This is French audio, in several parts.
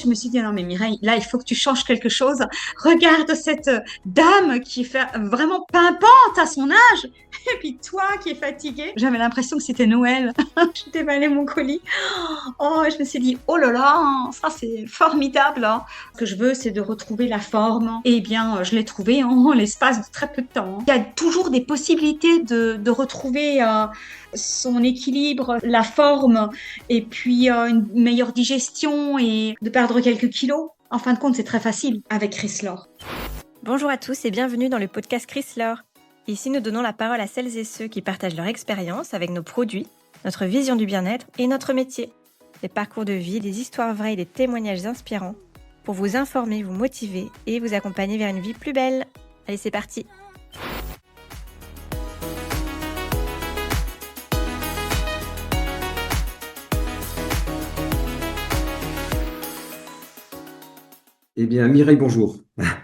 Je me suis dit, non mais Mireille, là, il faut que tu changes quelque chose. Regarde cette dame qui fait vraiment pimpante à son âge. Et puis toi qui es fatiguée. J'avais l'impression que c'était Noël. Je déballais mon colis. Oh, je me suis dit, oh là là, ça c'est formidable, hein. Ce que je veux, c'est de retrouver la forme. Eh bien, je l'ai trouvé en l'espace de très peu de temps. Il y a toujours des possibilités de retrouver son équilibre, la forme, et puis une meilleure digestion et de perdre quelques kilos. En fin de compte, c'est très facile avec Chris Lore. Bonjour à tous et bienvenue dans le podcast Chris Lore. Ici, nous donnons la parole à celles et ceux qui partagent leur expérience avec nos produits, notre vision du bien-être et notre métier. Des parcours de vie, des histoires vraies et des témoignages inspirants pour vous informer, vous motiver et vous accompagner vers une vie plus belle. Allez, c'est parti! Eh bien, Mireille, bonjour.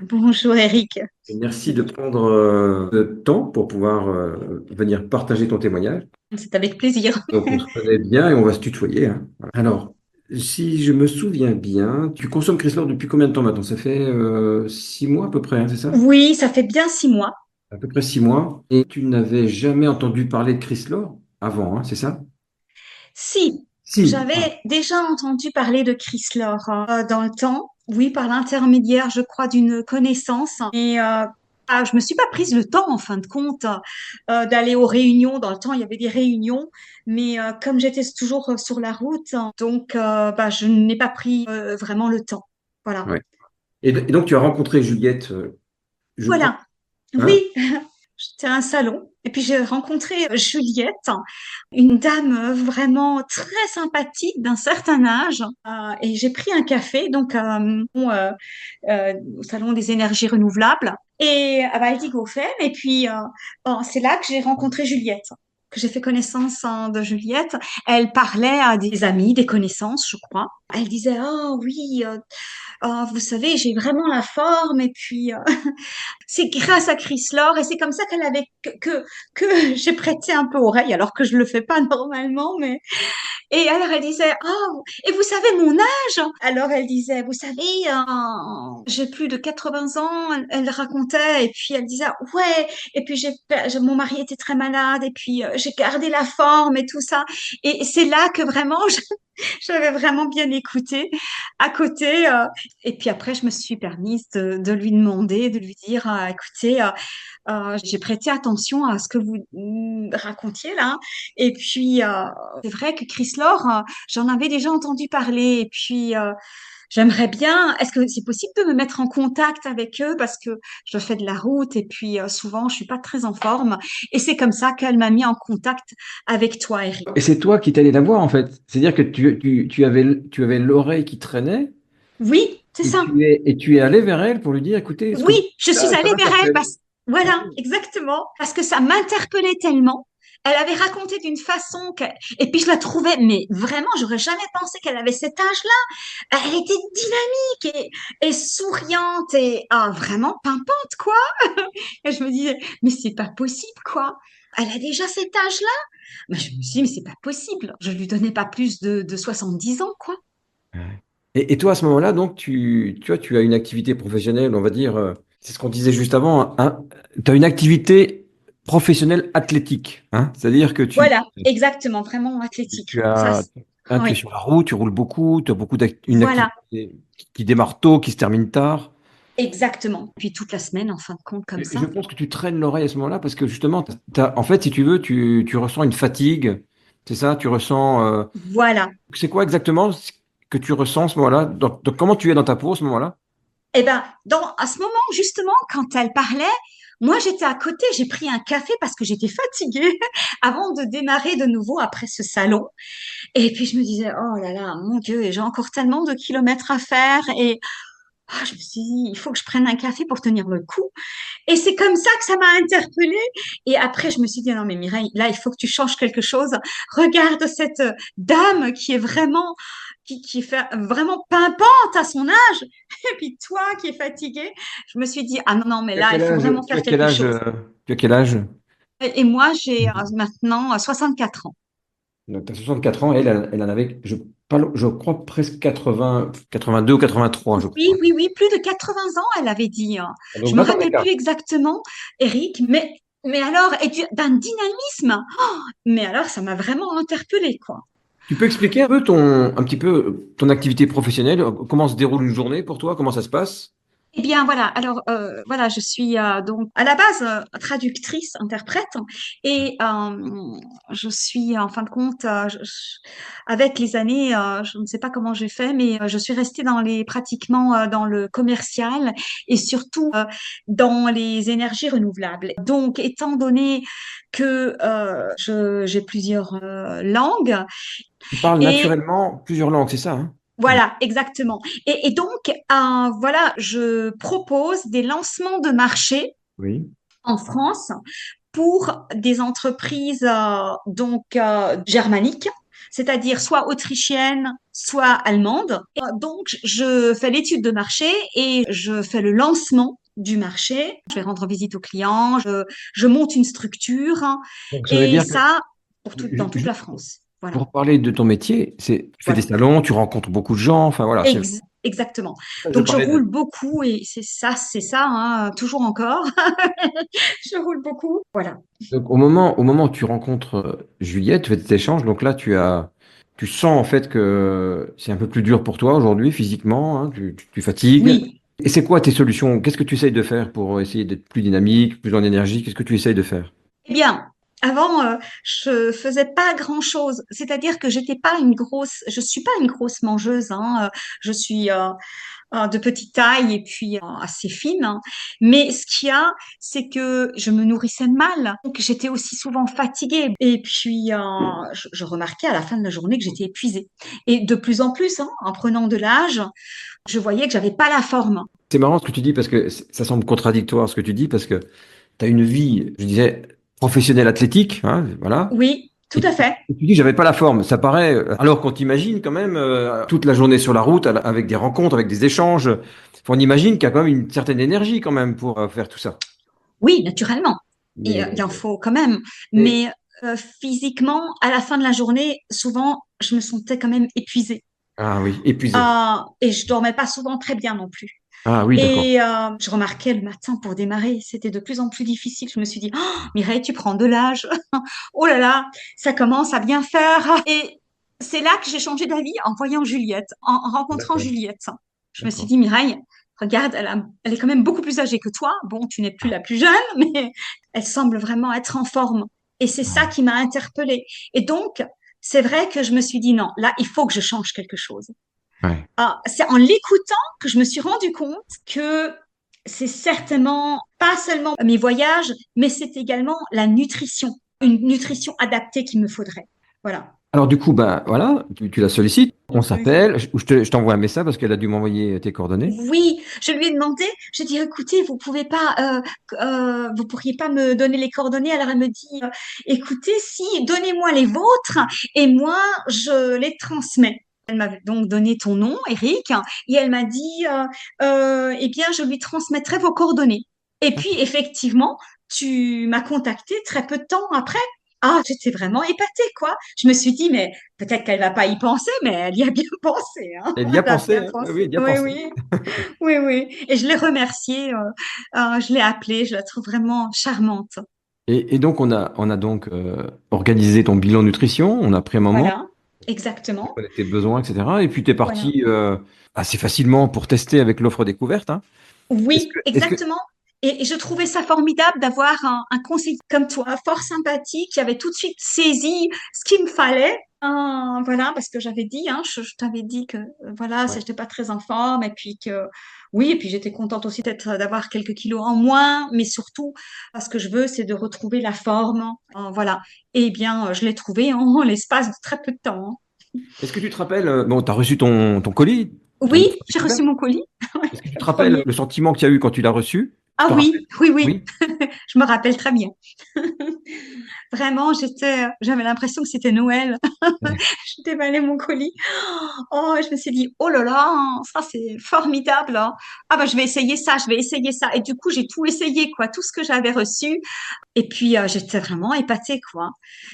Bonjour Eric. Et merci de prendre le temps pour pouvoir venir partager ton témoignage. C'est avec plaisir. Donc, on se connaît bien et on va se tutoyer, hein. Alors, si je me souviens bien, tu consommes Chrysler depuis combien de temps maintenant? Ça fait 6 mois à peu près, hein, c'est ça? Oui, ça fait bien 6 mois. À peu près 6 mois. Et tu n'avais jamais entendu parler de Chrysler avant, hein, c'est ça? Si, Si. Ah, j'avais déjà entendu parler de Chris Lore dans le temps, oui, par l'intermédiaire, je crois, d'une connaissance. Et je me suis pas prise le temps, en fin de compte, d'aller aux réunions. Dans le temps, il y avait des réunions, mais comme j'étais toujours sur la route, donc je n'ai pas pris vraiment le temps. Voilà. ouais. Et donc, tu as rencontré Juliette, je crois, Voilà. hein? Oui, j'étais à un salon et puis j'ai rencontré Juliette, une dame vraiment très sympathique d'un certain âge. Et j'ai pris un café donc au salon des énergies renouvelables et à Valdigofen. Et puis bon, c'est là que j'ai rencontré Juliette, que j'ai fait connaissance de Juliette. Elle parlait à des amis, des connaissances, je crois. Elle disait, oh oui, vous savez, j'ai vraiment la forme et puis c'est grâce à Chris Lore et c'est comme ça qu'elle avait que j'ai prêté un peu oreille alors que je le fais pas normalement, mais et alors elle disait, oh, et vous savez mon âge? Alors elle disait, vous savez, j'ai plus de 80 ans. Elle racontait et puis elle disait, ouais, et puis mon mari était très malade et puis j'ai gardé la forme et tout ça. Et c'est là que vraiment j'avais vraiment bien écouté à côté. Et puis après, je me suis permise de lui demander, de lui dire, écoutez, j'ai prêté attention à ce que vous racontiez là. Et puis, c'est vrai que Chris Lore, j'en avais déjà entendu parler. Et puis, j'aimerais bien, est-ce que c'est possible de me mettre en contact avec eux parce que je fais de la route et puis souvent je suis pas très en forme. Et c'est comme ça qu'elle m'a mis en contact avec toi, Eric. Et c'est toi qui t'allais la voir en fait. C'est-à-dire que tu avais l'oreille qui traînait Oui, c'est ça. et tu es allé vers elle pour lui dire, écoutez, est-ce que Oui, je suis ça allée vers elle m'interpelle? voilà, exactement, parce que ça m'interpellait tellement. Elle avait raconté d'une façon et puis je la trouvais, mais vraiment, j'aurais jamais pensé qu'elle avait cet âge-là. Elle était dynamique et souriante et vraiment pimpante, quoi. Et je me disais, mais c'est pas possible, quoi. Elle a déjà cet âge-là. Mais je me suis dit, mais c'est pas possible. Je lui donnais pas plus de 70 ans, quoi. Ouais. Et toi, à ce moment-là, donc, tu vois, tu as une activité professionnelle, on va dire, c'est ce qu'on disait juste avant, hein, tu as une activité professionnelle athlétique, hein, c'est-à-dire que Voilà, exactement, vraiment athlétique. tu as, hein, tu es Oui, sur la route, tu roules beaucoup, tu as beaucoup une voilà. activité qui démarre tôt, qui se termine tard. Exactement. Puis toute la semaine, en fin de compte, comme Et je ça. pense que tu traînes l'oreille à ce moment-là parce que justement, en fait, si tu veux, tu ressens une fatigue, c'est ça, tu ressens. Voilà. C'est quoi exactement ce que tu ressens à ce moment-là? Donc, comment tu es dans ta peau à ce moment-là? Eh ben, à ce moment, justement, quand elle parlait, moi, j'étais à côté, j'ai pris un café parce que j'étais fatiguée avant de démarrer de nouveau après ce salon. Et puis, je me disais, oh là là, mon Dieu, j'ai encore tellement de kilomètres à faire. Et je me suis dit, il faut que je prenne un café pour tenir le coup. Et c'est comme ça que ça m'a interpellée. Et après, je me suis dit, non, mais Mireille, là, il faut que tu changes quelque chose. Regarde cette dame qui est vraiment, qui fait vraiment pimpante à son âge. Et puis toi qui es fatiguée, je me suis dit, ah non, non, mais Tu as là, il quel faut âge? vraiment Tu faire as quel quelque âge? chose. Tu as quel âge? Et moi, j'ai maintenant 64 ans. Donc, tu as 64 ans, elle en avait, je crois, presque 80, 82 ou 83, je Oui, crois. oui, oui, plus de 80 ans, elle avait dit, hein. Donc Je me 20 ans rappelle d'écart. plus exactement, Eric, mais alors, et d'un dynamisme. Oh, mais alors, ça m'a vraiment interpellée, quoi. Tu peux expliquer un petit peu ton activité professionnelle? Comment se déroule une journée pour toi? Comment ça se passe? Eh bien, voilà. Alors, voilà, je suis donc à la base traductrice, interprète, et je suis en fin de compte, avec les années, je ne sais pas comment j'ai fait, mais je suis restée dans les pratiquement dans le commercial et surtout dans les énergies renouvelables. Donc, étant donné que j'ai plusieurs langues Tu parles et naturellement plusieurs langues, c'est ça, hein? voilà, exactement. Et donc, voilà, je propose des lancements de marché Oui. en France pour des entreprises germaniques, c'est-à-dire soit autrichiennes, soit allemandes. Et, donc, je fais l'étude de marché et je fais le lancement du marché. Je vais rendre visite aux clients, je monte une structure Donc ça veut et dire que, ça dans toute ju- la France. Voilà. pour parler de ton métier, tu fais des Voilà. salons, tu rencontres beaucoup de gens, enfin voilà, c'est Exactement. ça que je Donc je parlais de. roule beaucoup et c'est ça, hein, toujours encore. Je roule beaucoup. Voilà. Donc au moment où tu rencontres Juliette, tu fais cet échange, donc là tu sens en fait que c'est un peu plus dur pour toi aujourd'hui physiquement, hein, tu fatigues. Oui. Et c'est quoi tes solutions? Qu'est-ce que tu essayes de faire pour essayer d'être plus dynamique, plus en énergie? Qu'est-ce que tu essayes de faire? Eh bien, avant, je faisais pas grand-chose. C'est-à-dire que je suis pas une grosse mangeuse, hein. Je suis de petite taille et puis assez fine, hein. Mais ce qu'il y a, c'est que je me nourrissais mal. Donc j'étais aussi souvent fatiguée. Et puis je remarquais à la fin de la journée que j'étais épuisée. Et de plus en plus, hein, en prenant de l'âge, je voyais que j'avais pas la forme. C'est marrant ce que tu dis parce que ça semble contradictoire ce que tu dis parce que tu as une vie, je disais, professionnelle athlétique, hein, voilà. Oui, tout Et à fait. tu dis, j'avais pas la forme. Ça paraît, alors qu'on t'imagine quand même toute la journée sur la route avec des rencontres, avec des échanges. On imagine qu'il y a quand même une certaine énergie quand même pour faire tout ça. Oui, naturellement. Et il Mais, en faut quand même. mais- Mais physiquement, à la fin de la journée, souvent, je me sentais quand même épuisée. ah oui, épuisé. Et je dormais pas souvent très bien non plus. Ah oui, d'accord. Et je remarquais le matin pour démarrer, c'était de plus en plus difficile. Je me suis dit, oh, Mireille, tu prends de l'âge. Oh là là, ça commence à bien faire. Et c'est là que j'ai changé d'avis en voyant Juliette, en rencontrant D'accord, Juliette. Je me suis d'accord. dit, Mireille, regarde, elle est quand même beaucoup plus âgée que toi. Bon, tu n'es plus la plus jeune, mais elle semble vraiment être en forme. Et c'est ça qui m'a interpellée. Et donc, c'est vrai que je me suis dit, non, là, il faut que je change quelque chose. Ouais. Ah, c'est en l'écoutant que je me suis rendu compte que c'est certainement pas seulement mes voyages, mais c'est également la nutrition, une nutrition adaptée qu'il me faudrait. Voilà. Alors du coup, ben voilà, tu la sollicites, on Oui. s'appelle, ou je t'envoie un message parce qu'elle a dû m'envoyer tes coordonnées. Oui, je lui ai demandé, j'ai dit, écoutez, vous pourriez pas me donner les coordonnées? Alors elle me dit, écoutez, si, donnez-moi les vôtres et moi, je les transmets. Elle m'a donc donné ton nom, Eric, et elle m'a dit, eh bien, je lui transmettrai vos coordonnées. Et puis, effectivement, tu m'as contacté très peu de temps après. Ah, j'étais vraiment épatée, quoi. Je me suis dit, mais peut-être qu'elle va pas y penser, mais elle y a bien pensé, hein. Elle y a Elle a pensé, bien hein. Oui, oui, pensé. elle y a Oui, pensé. oui, oui, oui. Et je l'ai remerciée, je l'ai appelée, je la trouve vraiment charmante. Et donc on a donc organisé ton bilan nutrition, on a pris un moment, Voilà, on exactement. connaît tes besoins, etc. Et puis tu es Voilà. parti assez facilement pour tester avec l'offre découverte, hein. Oui, Est-ce que exactement. Et je trouvais ça formidable d'avoir un conseiller comme toi, fort sympathique, qui avait tout de suite saisi ce qu'il me fallait. Voilà, parce que j'avais dit, hein, je t'avais dit que voilà, ouais. j'étais pas très en forme, et puis que oui, et puis j'étais contente aussi d'avoir quelques kilos en moins, mais surtout, ce que je veux, c'est de retrouver la forme. Voilà. Et bien, je l'ai trouvé en l'espace de très peu de temps, hein. Est-ce que tu te rappelles, bon, tu as reçu ton colis, ton Oui, offre j'ai reçu découverte. mon colis, Est-ce que tu le te rappelles premier. le sentiment que tu as eu quand tu l'as reçu? Tu Ah t'en rappelles? oui, oui, oui, Oui. je me rappelle très bien. Vraiment, j'avais l'impression que c'était Noël. Ouais. Je déballais mon colis. Oh, je me suis dit, oh là là, ça c'est formidable, hein. Ah bah je vais essayer ça, je vais essayer ça. Et du coup, j'ai tout essayé, quoi, tout ce que j'avais reçu. Et puis, j'étais vraiment épatée, quoi.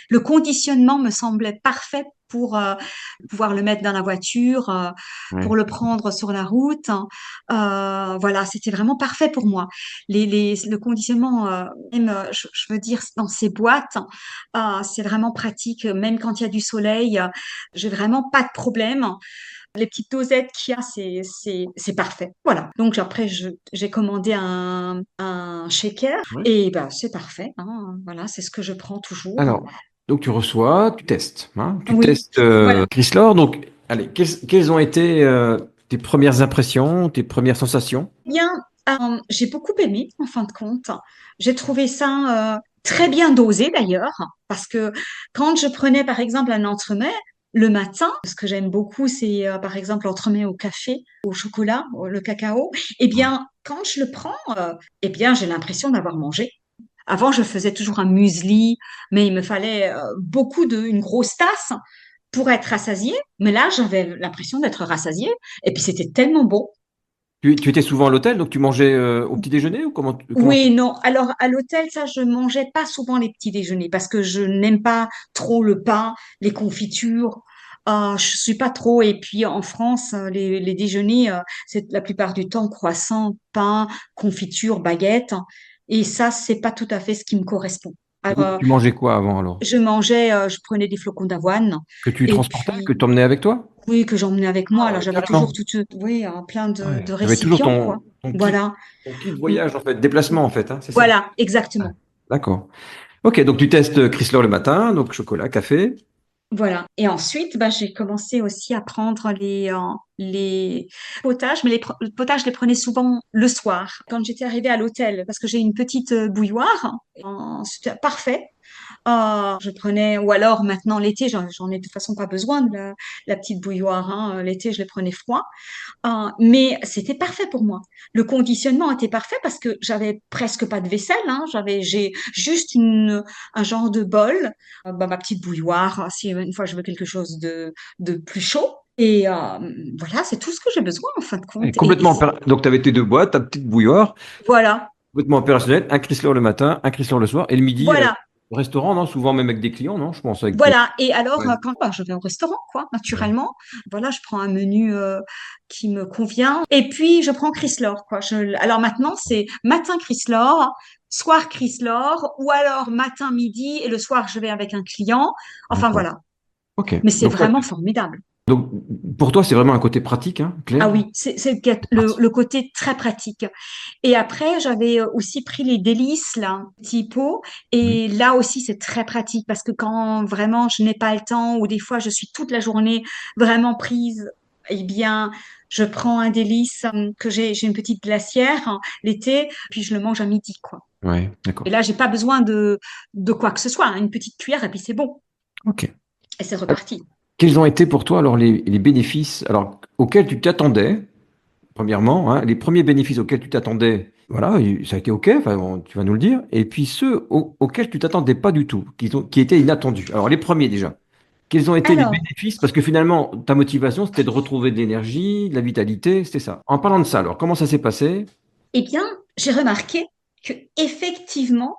Le conditionnement me semblait parfait pour pouvoir le mettre dans la voiture, pour Ouais. le prendre sur la route. Voilà, c'était vraiment parfait pour moi. Le conditionnement, même, je veux dire, dans ces boîtes, c'est vraiment pratique. Même quand il y a du soleil, j'ai vraiment pas de problème. Les petites dosettes qu'il y a, c'est parfait. Voilà. Donc après, j'ai commandé un shaker Ouais. et ben c'est parfait, hein. Voilà, c'est ce que je prends toujours. Alors, donc tu reçois, tu testes, hein, tu Oui, testes voilà. Chrysler. Donc, allez, quelles ont été tes premières impressions, tes premières sensations? Bien, j'ai beaucoup aimé en fin de compte. J'ai trouvé ça très bien dosé d'ailleurs, parce que quand je prenais par exemple un entremets le matin, ce que j'aime beaucoup, c'est par exemple l'entremet au café, au chocolat, le cacao. Eh bien, quand je le prends, eh bien, j'ai l'impression d'avoir mangé. Avant, je faisais toujours un muesli, mais il me fallait une grosse tasse pour être rassasiée. Mais là, j'avais l'impression d'être rassasiée. Et puis, c'était tellement bon. Tu étais souvent à l'hôtel, donc tu mangeais au petit déjeuner ou comment Oui, non. Alors, à l'hôtel, ça, je mangeais pas souvent les petits déjeuners parce que je n'aime pas trop le pain, les confitures. Je suis pas trop. Et puis, en France, les déjeuners, c'est la plupart du temps croissant, pain, confiture, baguette. Et ça, c'est pas tout à fait ce qui me correspond. Et Alors, donc, tu mangeais quoi avant alors? je prenais des flocons d'avoine Que tu et transportais, que puis, tu emmenais avec toi? oui, que j'emmenais avec moi. Ah Alors, ouais, j'avais toujours carrément. oui, plein Ouais. de Tu avais toujours récipients, quoi. Voilà. ton kit voyage, en fait, déplacement, en fait, hein, c'est ça? Voilà, Ouais. exactement. D'accord. Ok, donc tu testes Chrysler le matin, donc chocolat, café. Voilà. Et ensuite, bah, j'ai commencé aussi à prendre les potages, mais le potage, je les prenais souvent le soir, quand j'étais arrivée à l'hôtel, parce que j'ai une petite bouilloire. C'était parfait. Je prenais, ou alors maintenant l'été, j'en ai de toute façon pas besoin de la petite bouilloire, hein. L'été, je les prenais froid. Mais c'était parfait pour moi. Le conditionnement était parfait parce que j'avais presque pas de vaisselle, hein. J'ai juste un genre de bol, bah, ma petite bouilloire, si une fois je veux quelque chose de plus chaud. Et voilà, c'est tout ce que j'ai besoin en fin de Et compte. Et donc tu avais tes deux boîtes, ta petite bouilloire, voilà, complètement opérationnel, un Chrysler le matin, un Chrysler le soir, et le midi, voilà. au restaurant, non? Souvent même avec des clients, non? Je pense avec. Voilà. Et alors, Ouais. quand bah, je vais au restaurant, quoi, Ouais. naturellement, voilà, je prends un menu qui me convient. Et puis, je prends Chrysler, quoi. Alors maintenant, c'est matin Chrysler, soir Chrysler, ou alors matin, midi, et le soir, je vais avec un client. Enfin, D'accord. voilà. Ok. Mais c'est vraiment formidable. Donc, pour toi, c'est vraiment un côté pratique, hein, Ah clair? oui, c'est le côté très pratique. Et après, j'avais aussi pris les délices, là, petit pot. Oui. Et là aussi, c'est très pratique parce que quand vraiment je n'ai pas le temps ou des fois je suis toute la journée vraiment prise, eh bien, je prends un délice j'ai une petite glacière l'été, puis je le mange à midi, quoi. Ouais, Et d'accord. là, j'ai pas besoin de quoi que ce soit, hein. Une petite cuillère et puis c'est bon. Ok. Et c'est reparti. Quels ont été pour toi alors les bénéfices alors, auxquels tu t'attendais, premièrement, hein, les premiers bénéfices auxquels tu t'attendais, voilà, ça a été OK, enfin, tu vas nous le dire, et puis ceux auxquels tu t'attendais pas du tout, qui étaient inattendus. Alors les premiers déjà, quels ont été les Alors, bénéfices? Parce que finalement, ta motivation, c'était de retrouver de l'énergie, de la vitalité, c'était ça. En parlant de ça, alors comment ça s'est passé? eh bien, j'ai remarqué que effectivement,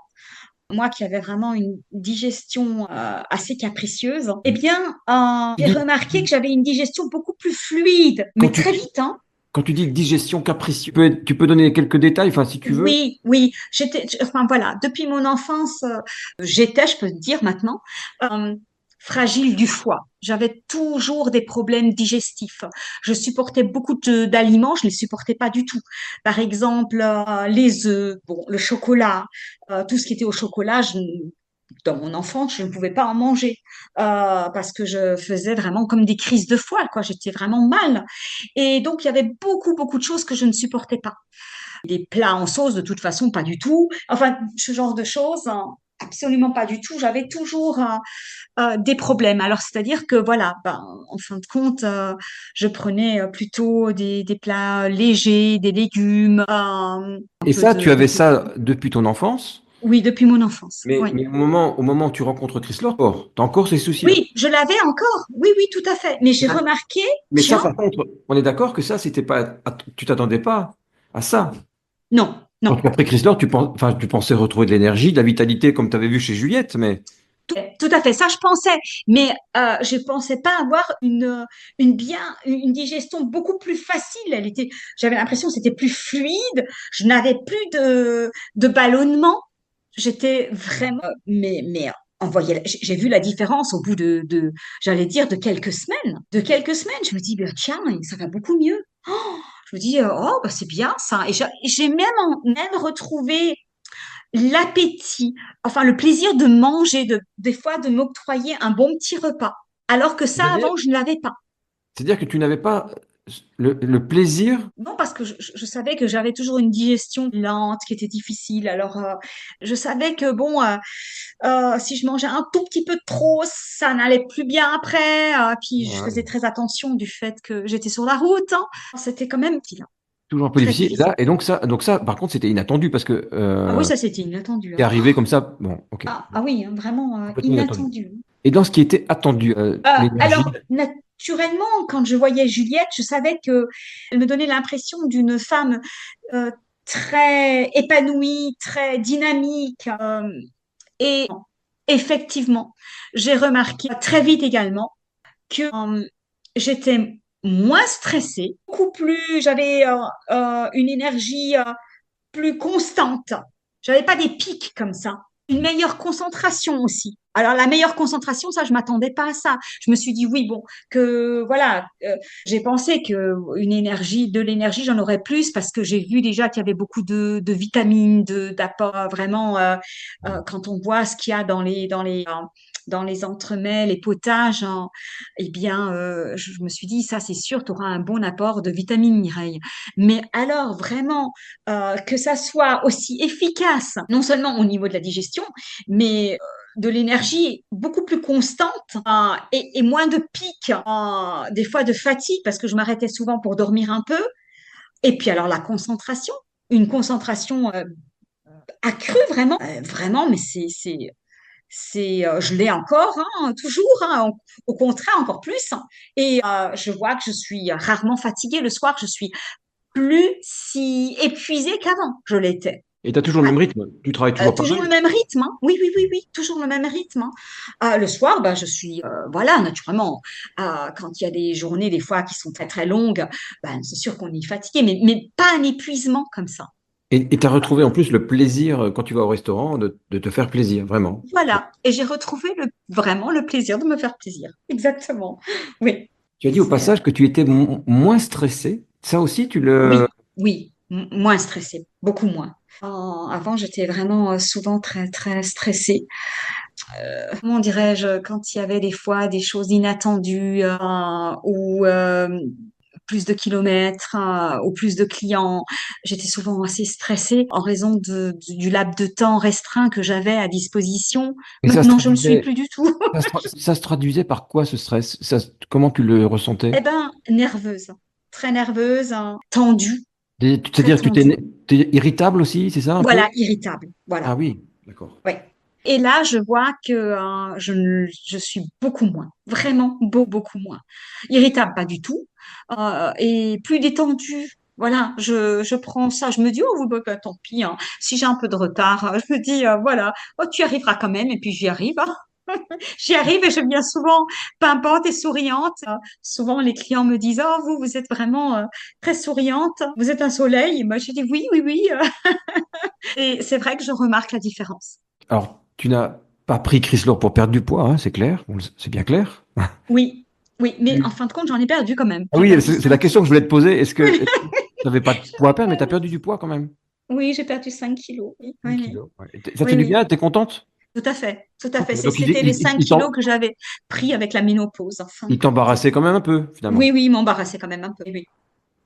moi qui avais vraiment une digestion assez capricieuse, eh bien, Tu j'ai dis- remarqué que j'avais une digestion beaucoup plus fluide, Quand mais tu très dis, vite, hein. quand tu dis digestion capricieuse, tu peux donner quelques détails, enfin si tu veux. Oui, oui, enfin voilà, depuis mon enfance, je peux te dire maintenant, euh, fragile du foie. J'avais toujours des problèmes digestifs. Je supportais beaucoup d'aliments, je ne les supportais pas du tout. Par exemple, les œufs, bon, le chocolat, tout ce qui était au chocolat, dans mon enfance, je ne pouvais pas en manger parce que je faisais vraiment comme des crises de foie, quoi. J'étais vraiment mal. Et donc, il y avait beaucoup, beaucoup de choses que je ne supportais pas. Les plats en sauce, de toute façon, pas du tout. Enfin, ce genre de choses, hein, absolument pas du tout. J'avais toujours des problèmes. Alors, c'est-à-dire que, voilà, ben, en fin de compte, je prenais plutôt des plats légers, des légumes, un Et peu ça, tu de avais ça depuis ton enfance? Oui, depuis mon enfance. Mais, Oui. mais au moment où tu rencontres Chrysler, tu as encore ces soucis-là. Oui, je l'avais encore. Oui, oui, tout à fait. Mais j'ai remarqué, Mais ça, tiens, par contre, on est d'accord que ça, c'était pas, tu t'attendais pas à ça. non, non. Quand tu as pris Chrysler, enfin, tu pensais retrouver de l'énergie, de la vitalité, comme tu avais vu chez Juliette, mais Tout à fait, ça je pensais, mais je pensais pas avoir une digestion beaucoup plus facile. J'avais l'impression que c'était plus fluide. Je n'avais plus de ballonnement. J'étais vraiment, mais j'ai vu la différence au bout j'allais dire de quelques semaines. De quelques semaines, je me dis, ben, tiens, ça va beaucoup mieux. Oh, je me dis, oh, bah, c'est bien ça. Et j'ai même retrouvé l'appétit, enfin le plaisir de manger, des fois de m'octroyer un bon petit repas, alors que ça c'est-à-dire avant je ne l'avais pas. c'est-à-dire que tu n'avais pas le plaisir. Non, parce que je savais que j'avais toujours une digestion lente qui était difficile. Alors je savais que bon, si je mangeais un tout petit peu de trop, ça n'allait plus bien après. Puis je faisais Ouais. très attention du fait que j'étais sur la route, hein. C'était quand même Toujours un peu très difficile. difficile. Donc ça, par contre, c'était inattendu parce que Ah oui, ça c'était inattendu, t'es hein. arrivé comme ça. Bon, ok. Ah oui, hein, vraiment Complètement inattendu. inattendu. Et dans ce qui était attendu, l'énergie. Alors, naturellement, quand je voyais Juliette, je savais que elle me donnait l'impression d'une femme euh, très épanouie, très dynamique. Et effectivement, j'ai remarqué très vite également que j'étais moins stressée, j'avais une énergie plus constante. J'avais pas des pics comme ça. Une meilleure concentration aussi. Alors la meilleure concentration, ça, je m'attendais pas à ça. Je me suis dit oui, bon, que voilà, j'ai pensé que de l'énergie, j'en aurais plus parce que j'ai vu déjà qu'il y avait beaucoup de vitamines, d'apports vraiment. Quand on voit ce qu'il y a dans les entremets, les potages, hein, eh bien, je me suis dit ça, c'est sûr, tu auras un bon apport de vitamines, Mireille. Mais alors vraiment que ça soit aussi efficace, non seulement au niveau de la digestion, mais de l'énergie beaucoup plus constante et moins de pics, des fois de fatigue, parce que je m'arrêtais souvent pour dormir un peu. Et puis alors la concentration, une concentration accrue vraiment, vraiment, mais je l'ai encore, hein, toujours, hein, au contraire, encore plus. Et je vois que je suis rarement fatiguée le soir, je suis plus si épuisée qu'avant, je l'étais. Et tu as toujours le même rythme. Tu travailles toujours Toujours pareil. le même rythme, hein. Oui, oui, oui, oui, toujours le même rythme, hein. Le soir, ben, je suis, voilà, naturellement, quand il y a des journées, des fois, qui sont très, très longues, ben, c'est sûr qu'on est fatigué, mais pas un épuisement comme ça. Et tu as retrouvé en plus le plaisir, quand tu vas au restaurant, de te faire plaisir, vraiment. Voilà. Et j'ai retrouvé vraiment le plaisir de me faire plaisir. Exactement. Oui. Tu as dit au C'est, passage que tu étais moins stressé. Ça aussi, tu le. oui, oui, moins stressée, beaucoup moins. Avant, j'étais vraiment souvent très, très stressée. Comment dirais-je, quand il y avait des fois des choses inattendues ou plus de kilomètres ou plus de clients, j'étais souvent assez stressée en raison du laps de temps restreint que j'avais à disposition. Et Maintenant, je ne le suis plus du tout. ça se traduisait par quoi ce stress? Comment tu le ressentais? Eh ben, nerveuse, très nerveuse, hein, tendue, très C'est-à-dire que tendue. t'es irritable aussi, c'est ça un peu? Voilà, irritable. Ah Voilà. oui, d'accord. Ouais. Et là, je vois que je suis beaucoup moins, vraiment beaucoup moins. Irritable, pas du tout, et plus détendue. Voilà, je prends ça, je me dis, oh, bah, tant pis, hein. Si j'ai un peu de retard, je me dis, voilà, oh, tu y arriveras quand même, et puis j'y arrive, hein. J'y arrive et je viens souvent pimpante et souriante. Souvent, les clients me disent, oh, vous êtes vraiment très souriante, vous êtes un soleil. Et moi, je dis, oui, oui, oui. Et c'est vrai que je remarque la différence. Alors, tu n'as pas pris Chrysler pour perdre du poids, hein, c'est clair, c'est bien clair. Oui, oui, mais en Tu- fin de compte, j'en ai perdu quand même. Ah J'ai oui, perdu c'est la 5 question que kilos. je voulais te poser. Est-ce que tu n'avais pas de poids à perdre, mais tu as perdu du poids quand même? Oui, j'ai perdu 5 kilos. Oui, 5 oui, oui, kilos. Ouais. Ça te fait oui, du oui. bien? T'es contente? Tout à fait, tout à fait. Ok. Donc, C'était les 5 kilos que j'avais pris avec la ménopause. Enfin, il t'embarrassait quand même un peu, finalement. oui, oui, il m'embarrassait quand même un peu. Oui,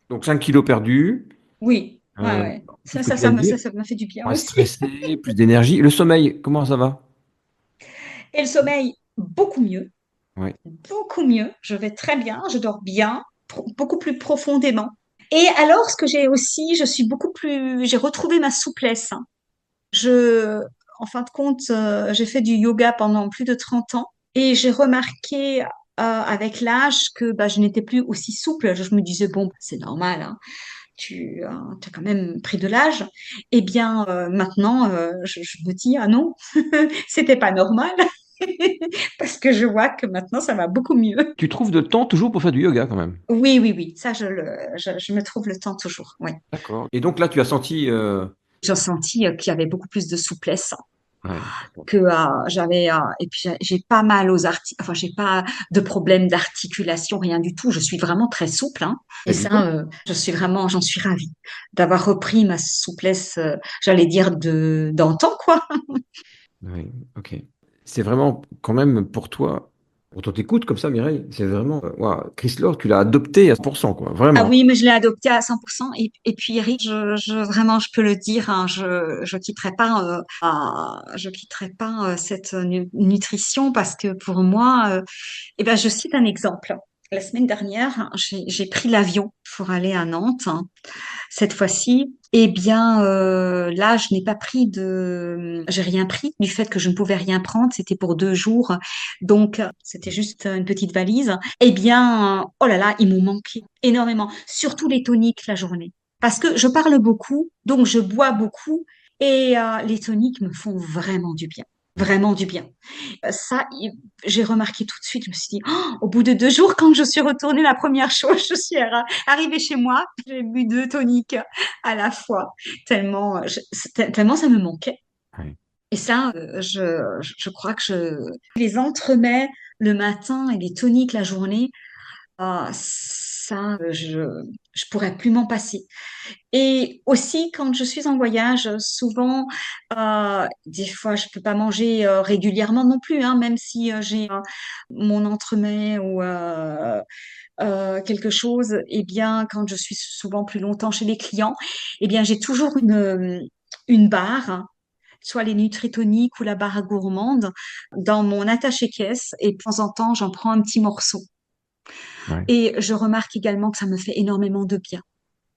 Donc 5 kilos perdus, oui, ouais, euh, ouais. tout ce que tu viens de dire, Ça m'a fait du bien moins aussi. stressé, plus d'énergie. Le sommeil, comment ça va? Et le sommeil, Ouais. beaucoup mieux. Je vais très bien, je dors bien, beaucoup plus profondément. Et alors, ce que j'ai aussi, j'ai retrouvé ma souplesse. Je, en fin de compte, j'ai fait du yoga pendant plus de 30 ans et j'ai remarqué avec l'âge que bah, je n'étais plus aussi souple. Je me disais, bon, c'est normal, hein, tu as quand même pris de l'âge. Eh bien, maintenant, je me dis, ah non, c'était pas normal. Parce que je vois que maintenant, ça va beaucoup mieux. Tu trouves de temps toujours pour faire du yoga quand même. Oui, oui, oui, ça, je me trouve le temps toujours. Oui. D'accord. Et donc là, tu as senti. J'ai senti qu'il y avait beaucoup plus de souplesse Ouais. que j'avais et puis j'ai pas mal aux enfin j'ai pas de problème d'articulation, rien du tout. Je suis vraiment très souple, hein. Et Et dis donc. ça, j'en suis ravie d'avoir repris ma souplesse, j'allais dire de d'antan, quoi. Oui, ok. C'est vraiment quand même pour toi, quand on t'écoute comme ça, Mireille, c'est vraiment, ouah, Chris Lord, tu l'as adopté à 100%, quoi, Ah vraiment. oui, mais je l'ai adopté à 100%. Et puis Eric, vraiment, je peux le dire, hein, je quitterai pas cette nutrition parce que pour moi, eh ben, je cite un exemple. La semaine dernière, j'ai pris l'avion pour aller à Nantes, hein. Cette fois-ci, eh bien, là, j'ai rien pris du fait que je ne pouvais rien prendre. C'était pour 2 jours, donc c'était juste une petite valise. Eh bien, oh là là, ils m'ont manqué énormément, surtout les toniques la journée, parce que je parle beaucoup, donc je bois beaucoup, et les toniques me font vraiment du bien. Vraiment du bien. Ça, j'ai remarqué tout de suite, je me suis dit, oh, au bout de 2 jours, quand je suis retournée, la première chose, je suis arrivée chez moi, j'ai bu 2 toniques à la fois, tellement ça me manquait. Ouais. Et ça, je crois que je les entremets le matin et les toniques la journée. Ça, je pourrais plus m'en passer. Et aussi, quand je suis en voyage, souvent, des fois, je peux pas manger régulièrement non plus, hein, même si j'ai mon entremets ou quelque chose. Eh bien, quand je suis souvent plus longtemps chez les clients, eh bien, j'ai toujours une barre, hein, soit les Nutri-Toniques ou la barre gourmande, dans mon attaché-caisse. Et de temps en temps, j'en prends un petit morceau. Ouais. Et je remarque également que ça me fait énormément de bien.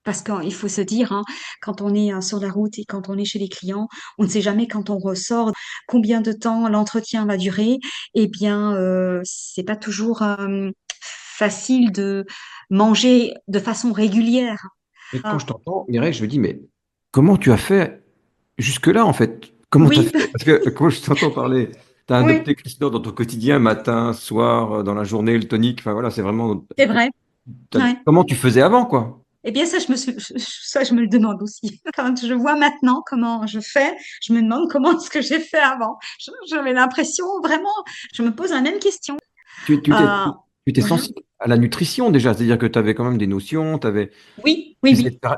Parce qu'il faut se dire, hein, quand on est sur la route et quand on est chez les clients, on ne sait jamais quand on ressort combien de temps l'entretien va durer. Eh bien, c'est pas toujours facile de manger de façon régulière. Et quand Ah, je t'entends, Mireille, je me dis, mais comment tu as fait jusque-là, en fait? Comment tu as oui, fait? Parce que quand je t'entends parler, tu as oui, adopté Chris Lord dans ton quotidien, matin, soir, dans la journée, le tonique, enfin voilà, c'est vraiment. c'est vrai. Ouais. Comment tu faisais avant, quoi? Eh bien, ça, je me le demande aussi. Quand je vois maintenant comment je fais, je me demande comment est-ce que j'ai fait avant. J'avais l'impression, vraiment, je me pose la même question. Tu, tu t'es, Euh, tu t'es voilà. sensible à la nutrition déjà, c'est-à-dire que tu avais quand même des notions, Oui, tu oui, essayais de oui. faire,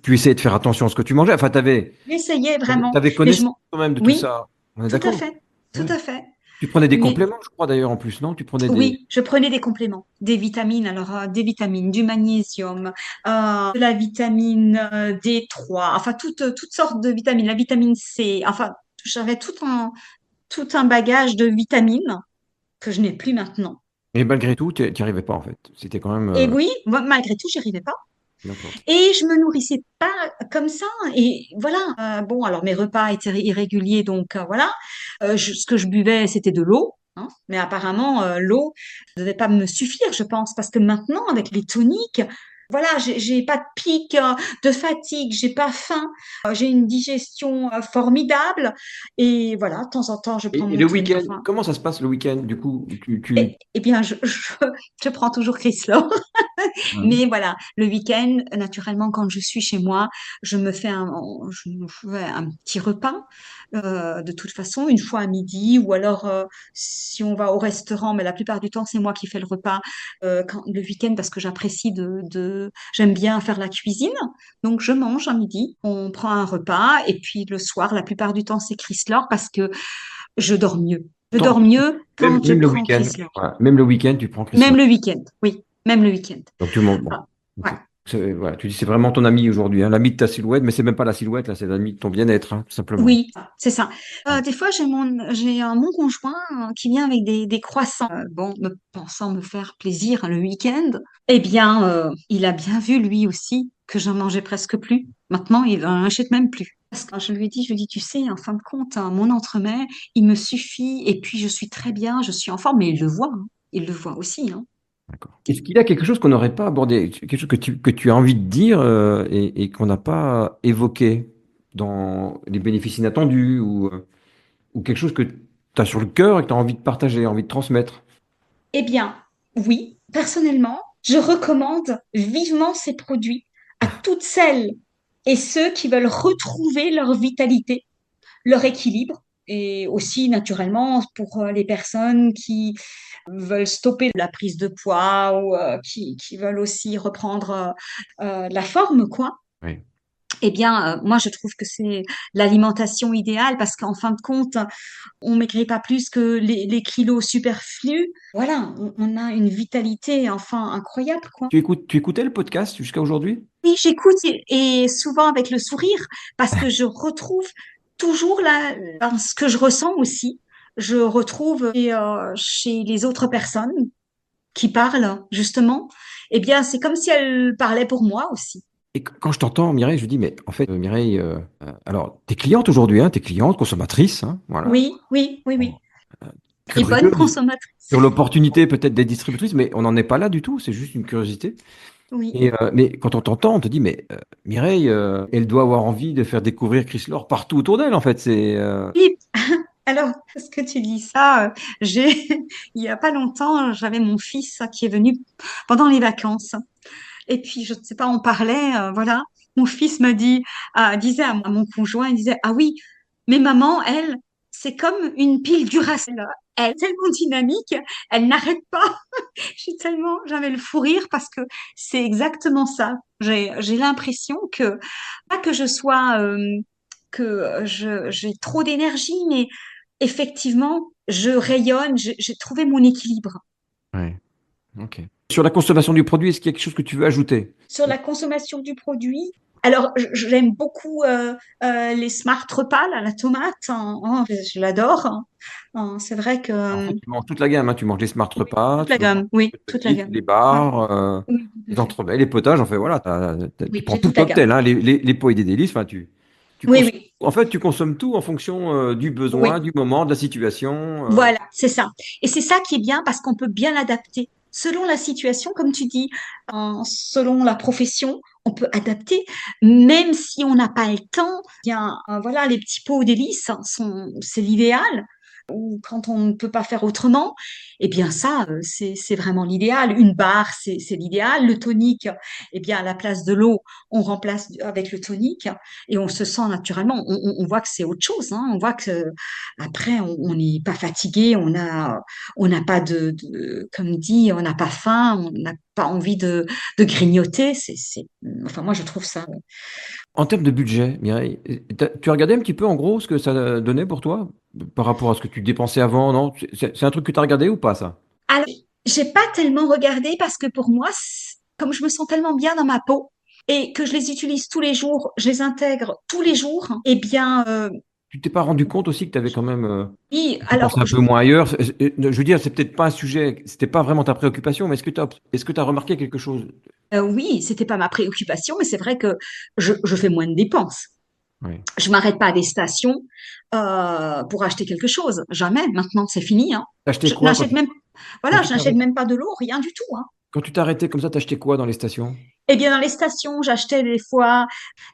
tu essayais de faire attention à ce que tu mangeais, enfin, tu avais, J'essayais vraiment, mais connaissance quand même de tout oui, ça. On est tout à d'accord? fait, tout Ouais. à fait. Tu prenais des Mais compléments, je crois d'ailleurs, en plus, non? Tu prenais des. oui, je prenais des compléments, des vitamines, alors des vitamines, du magnésium, de la vitamine D3, enfin toutes sortes de vitamines, la vitamine C, enfin j'avais tout un bagage de vitamines que je n'ai plus maintenant. Et malgré tout, tu n'y arrivais pas, en fait. C'était quand même. Et oui, malgré tout, j'y arrivais pas. D'accord. Et je me nourrissais pas comme ça. Et voilà. Bon, alors mes repas étaient irréguliers, donc voilà. Ce que je buvais, c'était de l'eau, hein. Mais apparemment, l'eau ne devait pas me suffire, je pense, parce que maintenant, avec les toniques, voilà, j'ai pas de pic de fatigue, j'ai pas faim, j'ai une digestion formidable. Et voilà, de temps en temps, je prends Et mon le tonique. week-end, Enfin, comment ça se passe le week-end? Du coup, eh bien, je prends toujours Chris Law. Ouais. Mais voilà, le week-end, naturellement, quand je suis chez moi, je me fais un petit repas, de toute façon, une fois à midi, ou alors si on va au restaurant, mais la plupart du temps, c'est moi qui fais le repas le week-end parce que j'apprécie j'aime bien faire la cuisine. Donc, je mange à midi, on prend un repas, et puis le soir, la plupart du temps, c'est Chrysler parce que je dors mieux. Je Tant- dors mieux Même, quand je même le prends week-end, Chrysler. voilà. Même le week-end, tu prends Chris Même Lord. le week-end, oui, même le week-end. Donc tu montes. Bon. Ah, ouais. Ok. Voilà, tu dis c'est vraiment ton ami aujourd'hui, hein, l'ami de ta silhouette, mais c'est même pas la silhouette, là, c'est l'ami de ton bien-être, hein, tout simplement. Oui, c'est ça. Des fois, j'ai mon conjoint qui vient avec des croissants. Bon, me pensant me faire plaisir le week-end. Eh bien, il a bien vu lui aussi que j'en mangeais presque plus. Maintenant, il en achète même plus. Parce que je lui ai dit, tu sais, en fin de compte, hein, mon entremets, il me suffit, et puis je suis très bien, je suis en forme, mais il le voit, hein. Il le voit aussi, hein. D'accord. Est-ce qu'il y a quelque chose qu'on n'aurait pas abordé, quelque chose que tu as envie de dire et qu'on n'a pas évoqué dans les bénéfices inattendus ou quelque chose que tu as sur le cœur et que tu as envie de partager, envie de transmettre? Eh bien, oui, personnellement, je recommande vivement ces produits à toutes celles et ceux qui veulent retrouver leur vitalité, leur équilibre, et aussi naturellement pour les personnes qui veulent stopper la prise de poids ou qui veulent aussi reprendre la forme, quoi. Oui. Eh bien, moi, je trouve que c'est l'alimentation idéale parce qu'en fin de compte, on maigrit pas plus que les kilos superflus. Voilà, on a une vitalité enfin incroyable, quoi. Tu écoutais le podcast jusqu'à aujourd'hui? Oui, j'écoute et souvent avec le sourire parce que je retrouve toujours ce que je ressens aussi. Je retrouve chez les autres personnes qui parlent justement. Eh bien, c'est comme si elles parlaient pour moi aussi. Et quand je t'entends, Mireille, je me dis, mais en fait, Mireille, alors, t'es cliente aujourd'hui, hein, t'es cliente, consommatrice, hein, voilà. Oui, oui, oui, Bon, oui. Et bonne curieuse consommatrice. sur l'opportunité peut-être d'être distributrice, mais on n'en est pas là du tout, c'est juste une curiosité. Oui. Mais quand on t'entend, on te dit, mais Mireille, elle doit avoir envie de faire découvrir Chris Lore partout autour d'elle, en fait. Oui, alors, parce que tu dis ça, il y a pas longtemps, j'avais mon fils qui est venu pendant les vacances. Et puis, je ne sais pas, on parlait, voilà. Mon fils disait à mon conjoint, il disait, ah oui, mais maman, elle, c'est comme une pile Duracell. Elle est tellement dynamique, elle n'arrête pas. J'avais le fou rire parce que c'est exactement ça. J'ai l'impression que, pas que je sois, j'ai trop d'énergie, mais effectivement, je rayonne, j'ai trouvé mon équilibre. Ouais, ok. Sur la consommation du produit, est-ce qu'il y a quelque chose que tu veux ajouter? Sur la consommation du produit, alors j'aime beaucoup les smart repas, là, la tomate, hein, hein, je l'adore, hein. C'est vrai que En fait, tu manges toute la gamme, hein. Tu manges les smart repas, toute la tu manges gamme, oui, les toute la petites, gamme. les Ouais, bars, oui, tout à les fait. entremets, les potages. En fait, voilà, tu Oui, prends j'ai tout le toute la gamme. cocktail, hein, les pots et des délices. Enfin, tu Oui, consommes, oui, en fait, tu consommes tout en fonction du besoin, oui. du moment, de la situation. Voilà, c'est ça. Et c'est ça qui est bien parce qu'on peut bien l'adapter. Selon la situation, comme tu dis, selon la profession, on peut adapter, même si on n'a pas le temps. Bien, voilà, les petits pots délices c'est l'idéal. Ou quand on ne peut pas faire autrement, eh bien ça, c'est vraiment l'idéal. Une barre, c'est l'idéal. Le tonique, eh bien à la place de l'eau, on remplace avec le tonique et on se sent naturellement. On voit que c'est autre chose, hein. On voit que après, on n'est pas fatigué, on n'a pas comme dit, on n'a pas faim, on n'a pas envie de grignoter. Enfin, moi, je trouve ça. En termes de budget, Mireille, tu as regardé un petit peu en gros ce que ça donnait pour toi par rapport à ce que tu dépensais avant, non? C'est un truc que tu as regardé ou pas, ça? Alors, j'ai pas tellement regardé parce que pour moi, comme je me sens tellement bien dans ma peau et que je les utilise tous les jours, je les intègre tous les jours, eh bien, Tu t'es pas rendu compte aussi que tu avais quand même oui, dépensé alors, un peu moins ailleurs? Je veux dire, c'est peut-être pas un sujet, c'était pas vraiment ta préoccupation, mais est-ce que tu as remarqué quelque chose? oui, c'était pas ma préoccupation, mais c'est vrai que je fais moins de dépenses. Oui. Je m'arrête pas à des stations pour acheter quelque chose. Jamais. Maintenant, c'est fini, hein. T'as acheté Je quoi n'achète même, quand voilà, tu je t'es n'achète arrêté, même pas de l'eau, rien du tout, hein. quand tu t'es arrêté comme ça, t'as acheté quoi dans les stations? Eh bien, dans les stations, j'achetais des fois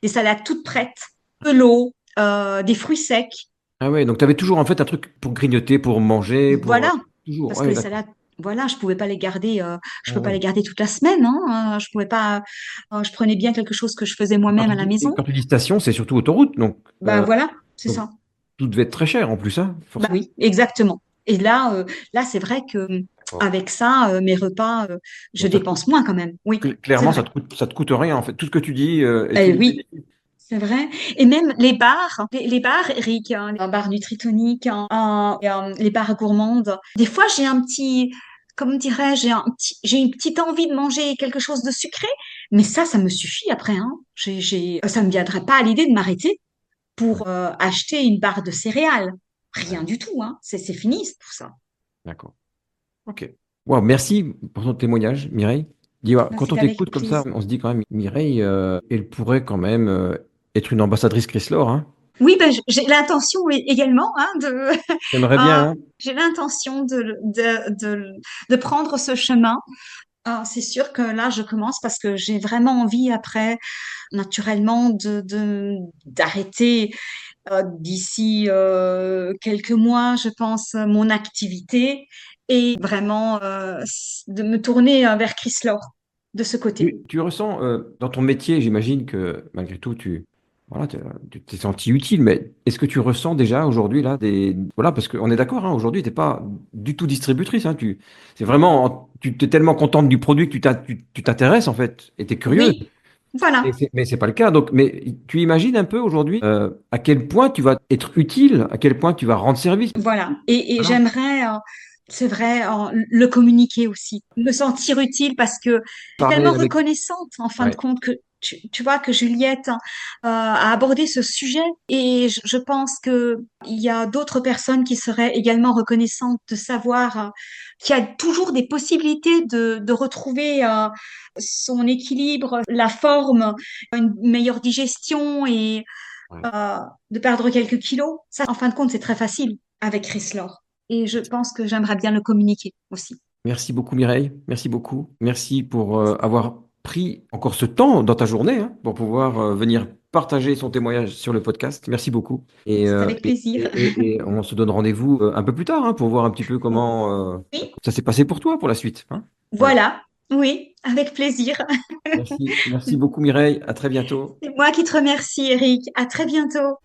des salades toutes prêtes, de l'eau, des fruits secs. Ah ouais, donc tu avais toujours en fait un truc pour grignoter, pour manger, pour Voilà. toujours. Parce que Ouais, les d'accord. salades, voilà, je pouvais pas les garder, je Ah peux pas les ouais. garder toute la semaine, hein. Je pouvais pas, je prenais bien quelque chose que je faisais moi-même à la maison. Quand tu dis station, c'est surtout autoroute, Ben voilà, c'est donc ça. tout devait être très cher en plus, hein, Bah forcément. oui, exactement. Et là, c'est vrai que D'accord. avec ça, mes repas, je Donc dépense moins quand même. Oui, c'est clairement, vrai. ça te coûte rien en fait. Tout ce que tu dis et tous Eh les oui, bénéfices. c'est vrai. Et même les bars, Eric, hein, les bars nutritoniques, hein, les bars gourmandes. Des fois, comme dirais-je, j'ai une petite envie de manger quelque chose de sucré, mais ça me suffit après, hein. Ça me viendrait pas à l'idée de m'arrêter Ouais, pour acheter une barre de céréales. ouais, Rien du tout, hein. C'est fini tout ça. d'accord. Ok. Wow, merci pour ton témoignage, Mireille. Dis, ouais, Ben, quand c'est on avec t'écoute comme ça, plaisir. on se dit quand même, Mireille, elle pourrait quand même être une ambassadrice Chryslor, hein. Oui, ben, j'ai l'intention également J'aimerais euh, bien, hein. j'ai l'intention de prendre ce chemin. C'est sûr que là, je commence parce que j'ai vraiment envie après, naturellement, d'arrêter d'ici quelques mois, je pense, mon activité et vraiment de me tourner vers Chryslor de ce côté. Tu ressens dans ton métier, j'imagine que malgré tout, voilà, tu t'es senti utile, mais est-ce que tu ressens déjà aujourd'hui là voilà, parce qu'on est d'accord, hein, aujourd'hui, tu n'es pas du tout distributrice, hein, c'est vraiment, tu es tellement contente du produit que tu t'intéresses en fait, et tu es curieuse. Oui, voilà, Mais c'est pas le cas. Donc, mais tu imagines un peu aujourd'hui à quel point tu vas être utile, à quel point tu vas rendre service. voilà. Et Voilà. j'aimerais, c'est vrai, le communiquer aussi, me sentir utile parce que je suis Parler tellement avec. reconnaissante en fin de Ouais. compte que tu vois que Juliette a abordé ce sujet et je pense que il y a d'autres personnes qui seraient également reconnaissantes de savoir qu'il y a toujours des possibilités de retrouver son équilibre, la forme, une meilleure digestion et Ouais. euh, de perdre quelques kilos. Ça, en fin de compte, c'est très facile avec Chris Laure. Et je pense que j'aimerais bien le communiquer aussi. Merci beaucoup Mireille, merci beaucoup. Merci pour avoir pris encore ce temps dans ta journée hein, pour pouvoir venir partager son témoignage sur le podcast. Merci beaucoup. C'est avec plaisir. Et on se donne rendez-vous un peu plus tard hein, pour voir un petit peu comment Oui, ça s'est passé pour toi pour la suite, hein. Voilà. voilà. Oui, avec plaisir. Merci beaucoup Mireille. À très bientôt. C'est moi qui te remercie, Eric. À très bientôt.